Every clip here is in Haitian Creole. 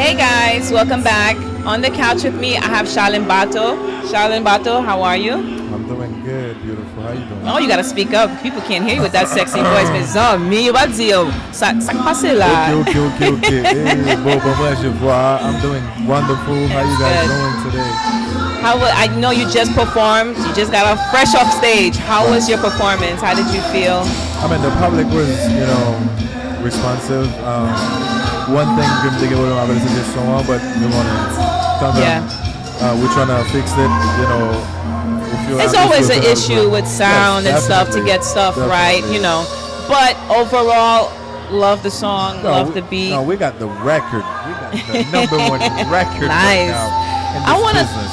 Hey guys, welcome back. On the couch with me, I have Charlin Bato. Charlin Bato, how are you? I'm doing good, beautiful. How you doing? Oh, you gotta speak up. People can't hear you with that sexy voice. Mas ó, me badio. Sa passe lá. Okay. Hey, moi, je vois. I'm doing wonderful. How you guys doing today? I know you just performed. You just got fresh off stage. How was your performance? How did you feel? I mean, the public was, responsive. One thing I'm thinking about is just so on, but we want to come in. We're trying to fix it. It's always an issue with sound and stuff to get stuff right. But overall, love the song, love the beat. No, we got the record. We got the number one record. Nice. Right now.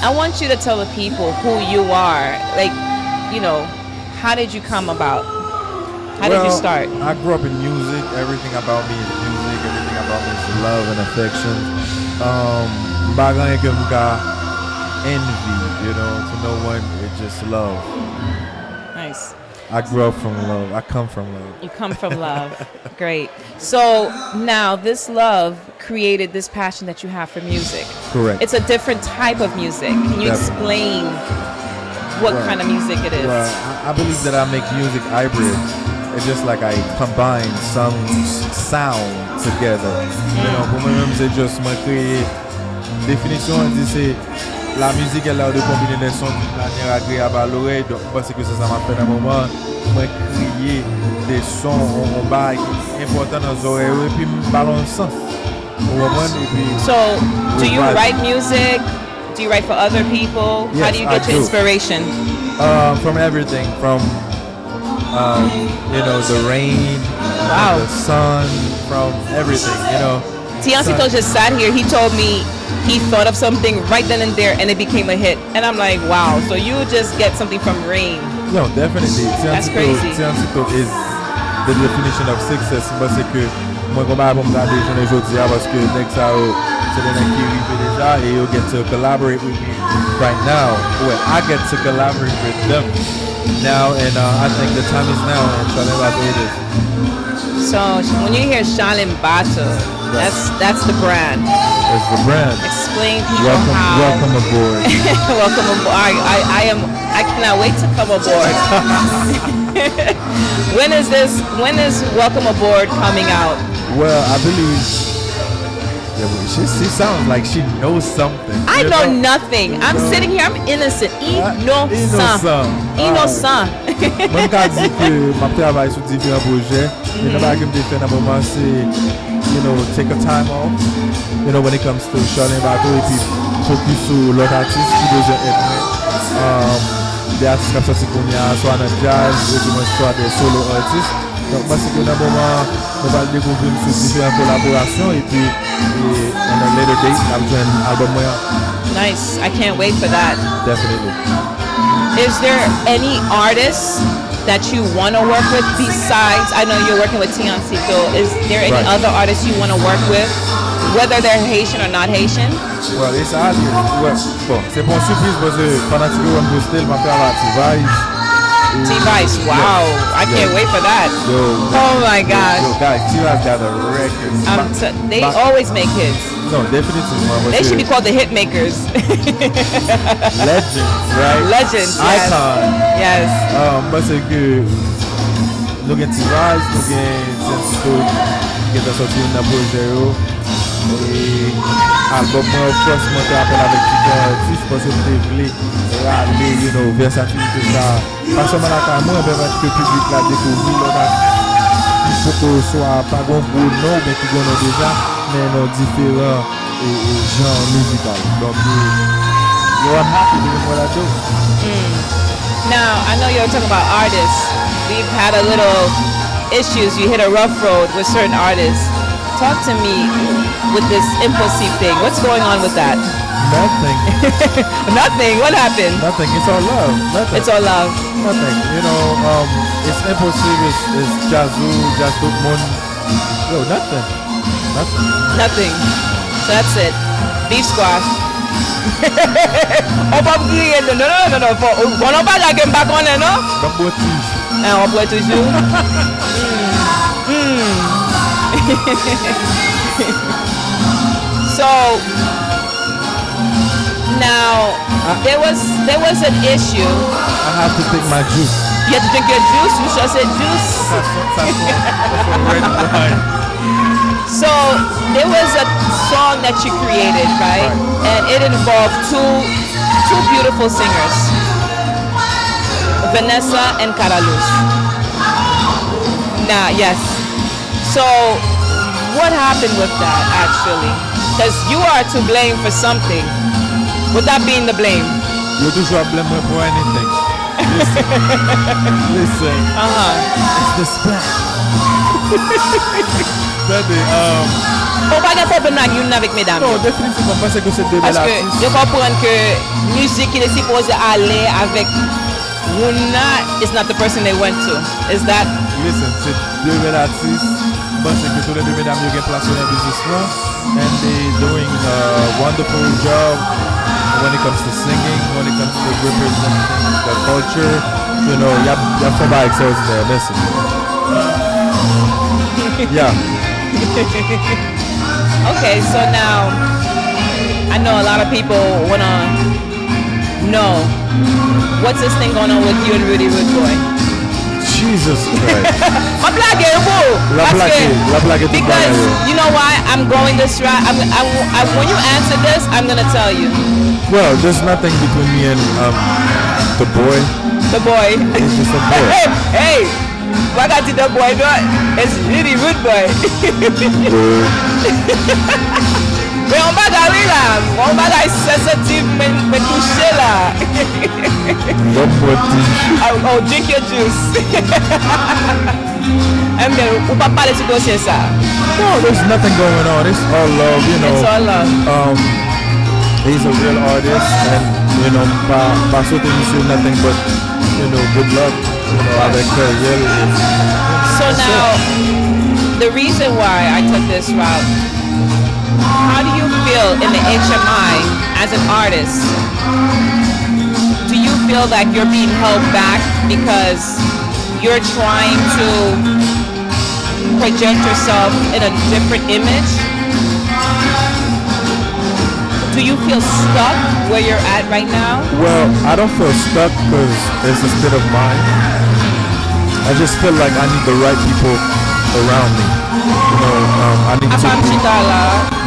I want you to tell the people who you are. How did you come about? How did you start? I grew up in music. Everything about me is music. Everything about me is love and affection. Bagan envy, to no one. It's just love. Nice. I grew up from love. I come from love. You come from love. Great. So now this love created this passion that you have for music. Correct. It's a different type of music. Can you explain what kind of music it is? Well, I believe that I make music hybrid. It's just like I combine some sound together. Pour moi-même, c'est juste moi créer. Définition, on dit c'est la musique elle a de combiner des sons d'une manière agréable à l'oreille. Donc parce que ça m'a fait un moment, moi créer des sons en bas importants dans les oreilles et puis balance sens. So, do you write music? Do you write for other people? Yes, how do you get your inspiration? From everything, from the rain, the sun, from everything, Tiancito just sat here. He told me he thought of something right then and there, and it became a hit. And I'm like, wow. So you just get something from rain? No, definitely. That's crazy. Tiancito is the definition of success. But c'est que moi comme album garder journée aujourd'hui parce que next hour c'est des gens qui vivent déjà et you get to collaborate with me right now. Well, I get to collaborate with them now, and I think the time is now. And Charlin Bato it is. So when you hear Charlin Bato, that's the brand. It's the brand. Explain people how. Welcome aboard. Welcome aboard. I cannot wait to come aboard. When is Welcome Aboard coming out? Well, I believe she sounds like she knows something. I know nothing. I'm sitting here. I'm innocent. Innocent. Moi, quand je dis que je travaille sur différents projets, mais ce que je fais dans le moment, c'est, take a time off, when it comes to Charlin Bato, et puis focus sur l'autre artiste qui besoin d'être. Des artistes comme ça, c'est qu'on y a soit dans le jazz, ou soit des solo artistes. Donc, moi, c'est que dans le moment, on va découvrir sur différentes collaborations, et puis, on a later date, I'm doing an album. Nice. I can't wait for that. Definitely. Is there any artists that you want to work with besides, I know you're working with Tiancito, is there any other artists you want to work with, whether they're Haitian or not Haitian? Well, it's hard. Bon, c'est pour surprise parce que pendant que on postait, m'a fait avoir T-Vice, wow. I can't wait for that. Oh my gosh. Yo, guys, T-Vice got a record. They always make hits. No, definitely. They should be called the hit makers. Legends, right? Legends, yes. Icon. Yes. Parce que nous avons T-Vice, nous avons Tiancito qui est sorti dans le projet. Et album moi franchement je rappelle avec différents artistes parce que je voulais râler, versatilité ça. Pas seulement la caméra, mais parce que le public l'a découvert. Il faut que ce soit pas bon pour nous, mais qui nous déjà, mais nos différents genres musicaux. Donc, I'm happy doing what I do. Now, I know you're talking about artists. We've had a little issues. You hit a rough road with certain artists. Talk to me with this impulsive thing. What's going on with that? Nothing. Nothing? What happened? Nothing. It's all love. Nothing. It's all love. Nothing. It's impulsive. It's jazz tout le monde. Yo, nothing. Nothing. So that's it. Beef squash. On peut crier. Non. On n'a pas la game back on it, non? On boit toujours. So now there was an issue. I have to take my juice. You have to drink your juice. You should have said juice. That's what red wine. So there was a song that you created, right? And it involved two beautiful singers, Vanessa and Cadelouse. Nah, yes. So what happened with that actually? Because you are to blame for something, without being the blame. You toujours blame me for anything. Listen. It's the splash. On va pas problème avec avec mesdames. Non, définitivement parce que c'est deux belles Parce que artistes. je comprends que musique qui est supposée aller avec Wuna is not the person they went to. Is that? Listen, c'est deux belles artistes. Parce que tous les deux mesdames ils ont placé dans le business là, and they doing a wonderful job when it comes to singing, when it comes to representing the culture. You know, y a fait by extraordinaire. Listen. Yeah. Okay, so now I know a lot of people wanna know what's this thing going on with you and Roody Roudboy. Jesus Christ. My blague, La blague est because you know why I'm going this route. When you answer this, I'm gonna tell you. Well, there's nothing between me and the boy. The boy. It's just a boy. Hey, what got to the boy? It's really rude boy. Mais on va d'aller là, on va d'aller sensitive, mais toucher là. Oh, drink your juice. And then, on va parler de dossier ça. No, there's nothing going on. It's all love, you know. It's all love. He's a real artist, and you know, pas sauter monsieur nothing but, you know, good luck, you know, avec real. So now, the reason why I took this route, how do you feel in the HMI as an artist? Do you feel like you're being held back because you're trying to project yourself in a different image? Do you feel stuck where you're at right now? Well, I don't feel stuck because it's a state of mind. I just feel like I need the right people around me. You know, I need to.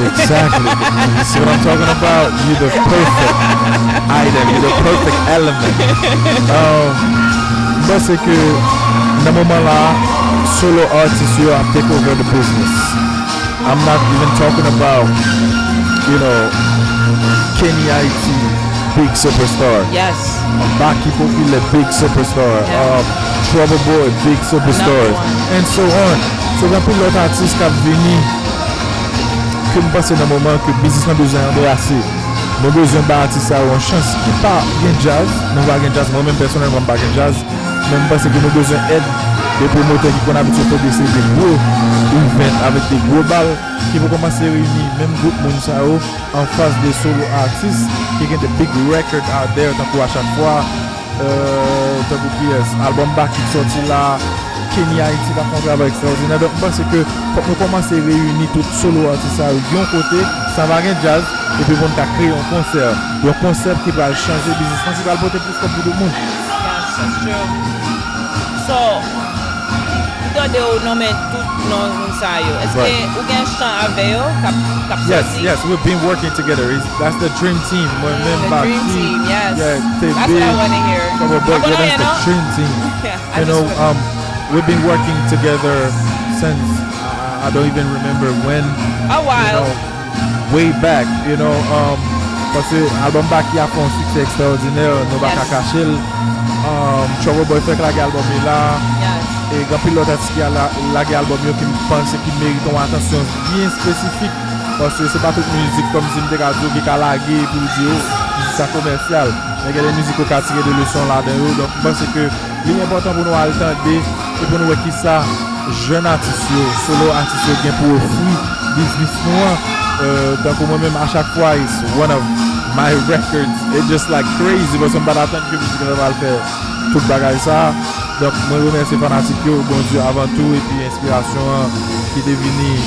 Exactly. You see what I'm talking about? You're the perfect item. You're the perfect element. But c'est que dans moment là, solo artists you have take over the business. I'm not even talking about, you know, Kenny Haiti, big superstar. Yes. Baki Popile, big superstar. Yeah. Trouble Boy, big superstars, and so on. So when pour l'autre artiste qui a venu, que me passe dans le moment que business n'a besoin de assez. Nous besoin d'artistes à une chance qui pas bien jazz. Nous pas bien jazz. Moi-même personnellement pas bien jazz. Même parce que nous besoin d'aide des promoteurs qui sont habitués à faire des gros events avec des gros balles qui vont commencer à réunir même groupe Mounsao en face des solo artistes qui ont des big records out there tant à chaque fois. Album back qui sorti là, Kenny Haiti va faire un travail extraordinaire. Donc je pense que pour nous commencer à réunir tout solo artistes à un côté, ça va rien jazz et puis on va créer un concert qui va changer le business, qui va le porter plus comme pour tout le monde. Yes, that's true. So, vous devez nommer tout nos ensayo. Est-ce que vous avez un chant avec eux? Yes, we've been working together. That's the dream team. The dream team, yes. Yeah, that's what I want to hear. That's the dream team. Yeah, you know, we've been working together since I don't even remember when. A while. You know, way back, you know. Parce que l'album back il a fait un succès extraordinaire. Nous va cacher. Trouble Boy fait que l'album est là. Yes. Et quand pilote qui a l'album qui me pense qui mérite une attention bien spécifique. Parce que c'est pas toute musique comme si je radio qui a lagué pour dire c'est commercial. Mais il y a des musiques qui ont tiré de leçons là-dedans. Donc je pense que l'important pour nous attendre et pour nous voir qui ça jeune artiste, solo artiste bien pour offrir business noir. Donc moi-même à chaque fois it's one of my records. It's just like crazy parce que je attendre que musique va le faire tout bagage ça. Donc, moi, je remercie fanatique, bon Dieu, avant tout, et puis inspiration qui est venue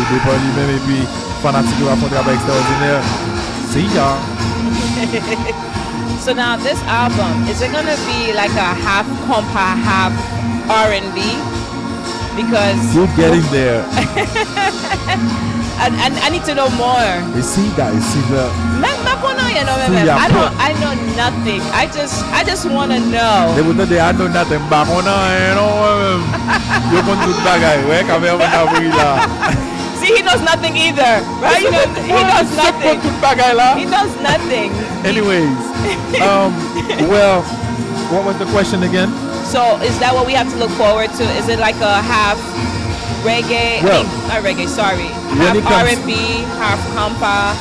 de par lui-même, et puis fanatique qui va faire un travail extraordinaire. C'est hier. So now this album, is it gonna be like a half compa, half R&B? Because You're getting there. I need to know more. You see that? You see the. I know nothing. I just want to know. They would say I know nothing. But you want to bagay. Where can we See, he knows nothing either, right? He knows nothing. He knows nothing. Anyways, well, what was the question again? So is that what we have to look forward to? Is it like a half reggae? Well, not reggae. Sorry, half R&B, half compa.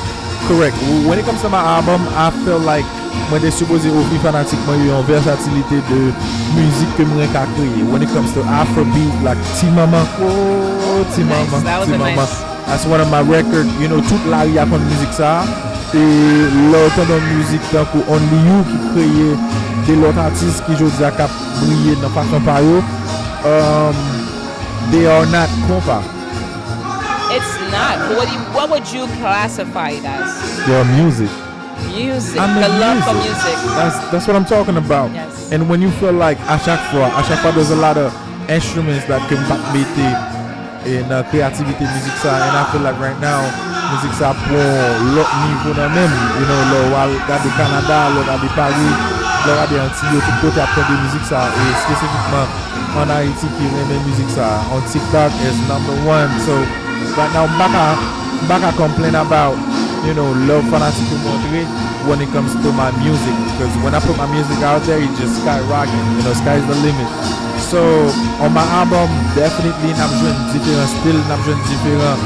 Correct. When it comes to my album, I feel like when they're supposed to offrir fanatiquement une versatilité de musique que moi j'ai créé. When it comes to Afrobeat, like Timama, Nice. That was Timama. nice. That's one of my records. You know, toute la ria kon musique ça. Et l'autre dans musique tant que Only You qui crée des l'autres artistes qui jouent à cap briller dans façon par eux. They are not compa. It's not. What would you classify it as? Their music. Music. I mean, The love for music. That's what I'm talking about. Yes. And when you feel like à chaque fois there's a lot of instruments that can meet in creativity music ça. And I feel like right now music ça pour l'autre niveau dans même. You know, là regarde Canada, là regarde Paris, là regarde Antilles, tout côté après de musique ça. Et spécifiquement en Haïti qui aime musique ça. On TikTok is #1. So right now back I complain about, you know, love fanatic when it comes to my music, because when I put my music out there, it just skyrocketing, you know, sky's the limit. So on my album, definitely I'm doing different style, I'm doing different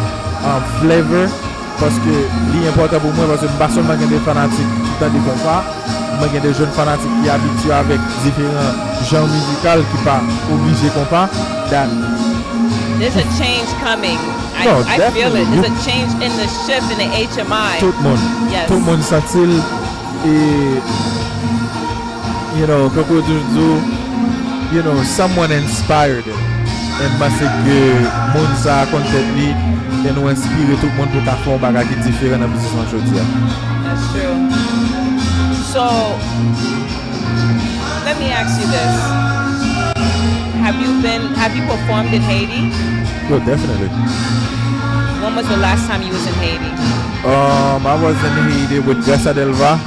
flavor, parce que l'important pour moi, parce que pas seulement des fanatiques qui t'ont dit comme ça, mais il y a des jeunes fanatiques qui habitués avec différents genres musicaux qui pas obligés comme ça. There's a change coming. I feel it. There's a change in the shift in the HMI. Tout le monde. Yes. Tout le monde sent-il. Et, you know, Coco Doudou, you know, someone inspired it. Et parce que monde ça content et nous inspire tout le monde pour faire un bagage qui est différent dans la musique aujourd'hui. That's true. So, let me ask you this. Have you performed in Haiti? Oh, definitely. When was the last time you was in Haiti? I was in Haiti with Gracia Delva.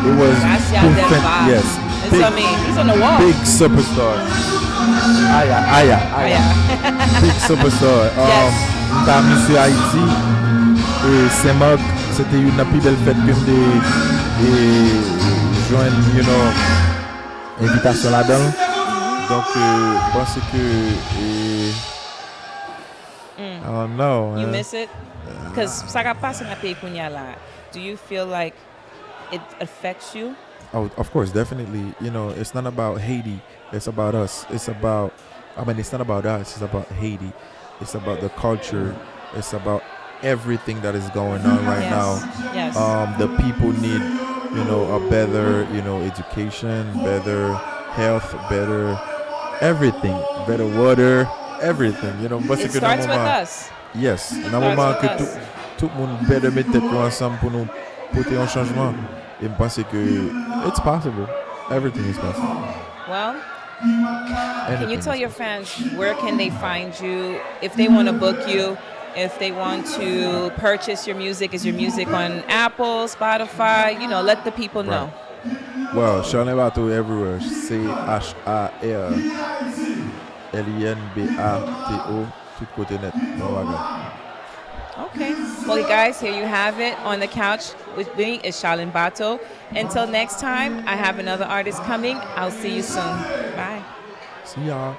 It was Gracia Delva. Yes. He's on the wall. Big superstar. Aya. Big superstar. Yes. T'as Monsieur Haïti et Saint-Marc, c'était une plus belle fête que de joindre, you know, invitation là-dedans. Donc, je pense que I don't know. You miss it? Because do you feel like it affects you? Oh, of course, definitely. You know, it's not about Haiti. It's about us. It's not about us. It's about Haiti. It's about the culture. It's about everything that is going on right now. Yes. The people need, you know, a better, you know, education, better health, better everything, better water, everything. You know, it starts with us. Yes. Dans le moment que tout le monde peut mettre tête ensemble pour nous porter un changement. Et je pense que it's possible. Everything is possible. Well, can you tell your fans where can they find you if they want to book you, if they want to purchase your music? Is your music on Apple, Spotify? You know, let the people know. Well, Charlin Bato everywhere. CHARLINBATO, tout côté net. Okay. Well, guys, here you have it. On the couch with me is Charlin Bato. Until next time, I have another artist coming. I'll see you soon. Bye. See y'all.